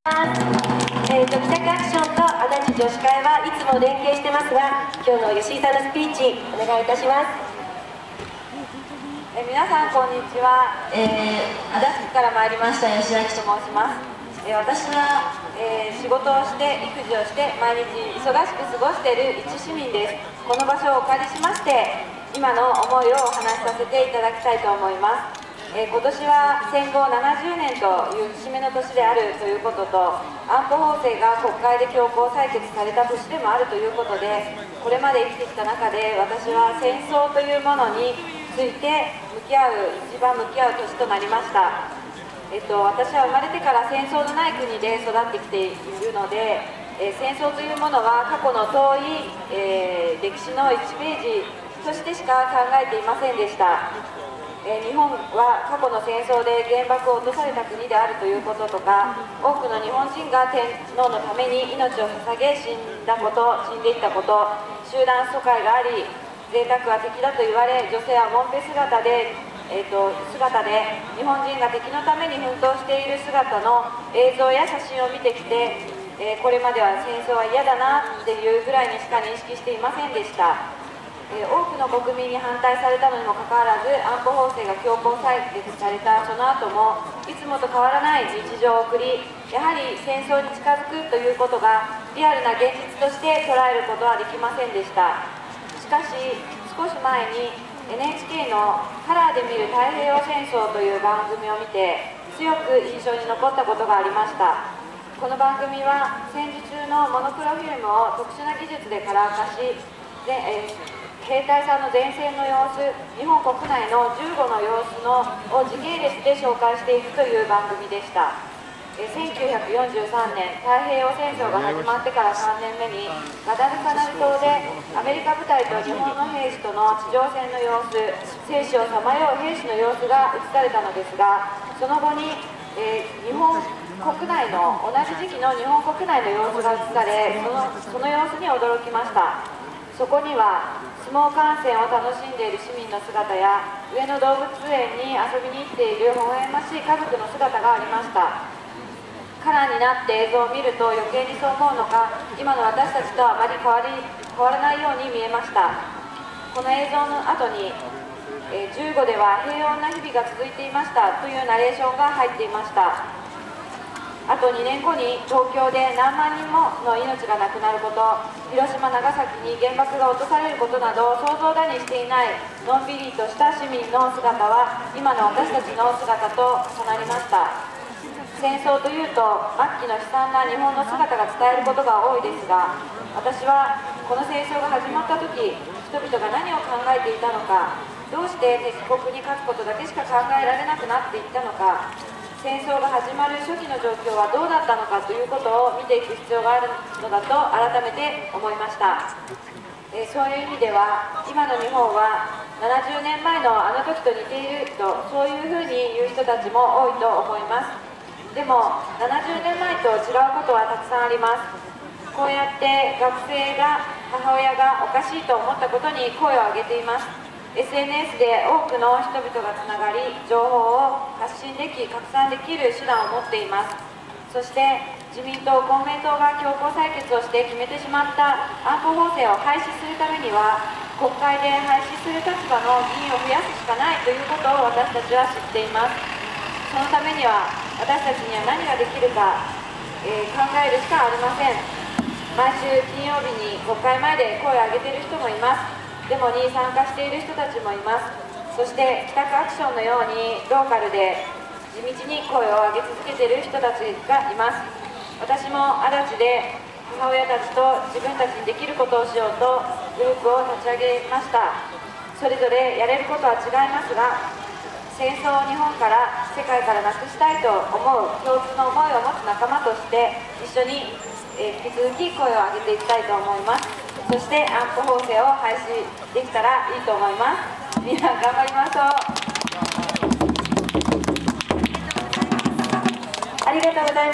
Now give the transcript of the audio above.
読者アクションと足立女子会はいつも連携してますが、今日の吉井さんのスピーチお願いいたします。皆さんこんにちは。足立区から参りました吉明と申します。私は、仕事をして育児をして毎日忙しく過ごしている一市民です。この場所をお借りしまして今の思いをお話しさせていただきたいと思います。今年は戦後70年という節目の年であるということと、安保法制が国会で強行採決された年でもあるということで、これまで生きてきた中で私は戦争というものについて一番向き合う年となりました。私は生まれてから戦争のない国で育ってきているので、戦争というものは過去の遠い、歴史の1ページとしてしか考えていませんでした。日本は過去の戦争で原爆を落とされた国であるということとか、多くの日本人が天皇のために命を捧げ死んでいったこと、集団疎開があり、贅沢は敵だと言われ、女性はもんぺ姿で日本人が敵のために奮闘している姿の映像や写真を見てきて、これまでは戦争は嫌だなっていうぐらいにしか認識していませんでした。多くの国民に反対されたのにもかかわらず、安保法制が強行採決されたその後もいつもと変わらない日常を送り、やはり戦争に近づくということがリアルな現実として捉えることはできませんでした。しかし少し前に NHK の「カラーで見る太平洋戦争」という番組を見て強く印象に残ったことがありました。この番組は戦時中のモノクロフィルムを特殊な技術でカラー化し、兵隊さんの前線の様子、日本国内の15の様子を時系列で紹介していくという番組でした。1943年、太平洋戦争が始まってから3年目にガダルカナル島でアメリカ部隊と日本の兵士との地上戦の様子、生死をさまよう兵士の様子が映されたのですが、その後に、日本国内の同じ時期の日本国内の様子が映され、その様子に驚きました。そこには相撲観戦を楽しんでいる市民の姿や、上野動物園に遊びに行っている微笑ましい家族の姿がありました。カラーになって映像を見ると余計にそう思うのか、今の私たちとあまり変わらないように見えました。この映像の後に、15では平穏な日々が続いていましたというナレーションが入っていました。あと2年後に東京で何万人もの命がなくなること、広島、長崎に原爆が落とされることなど想像だにしていないのんびりとした市民の姿は今の私たちの姿と重なりました。戦争というと末期の悲惨な日本の姿が伝えることが多いですが、私はこの戦争が始まった時、人々が何を考えていたのか、どうして敵国に勝つことだけしか考えられなくなっていったのか、戦争が始まる初期の状況はどうだったのかということを見ていく必要があるのだと改めて思いました。そういう意味では今の日本は70年前のあの時と似ていると、そういうふうに言う人たちも多いと思います。でも70年前と違うことはたくさんあります。こうやって学生が母親がおかしいと思ったことに声を上げています。SNS で多くの人々がつながり、情報を発信でき、拡散できる手段を持っています。そして自民党、公明党が強行採決をして決めてしまった安保法制を廃止するためには、国会で廃止する立場の議員を増やすしかないということを私たちは知っています。そのためには私たちには何ができるか、考えるしかありません。毎週金曜日に国会前で声を上げている人もいます。デモに参加している人たちもいます。そして帰宅アクションのようにローカルで地道に声を上げ続けている人たちがいます。私も足立で母親たちと自分たちにできることをしようとグループを立ち上げました。それぞれやれることは違いますが、戦争を日本から世界からなくしたいと思う共通の思いを持つ仲間として一緒に引き続き声を上げていきたいと思います。そして安保法制を廃止できたらいいと思います。みんな頑張りましょう。ありがとうございます。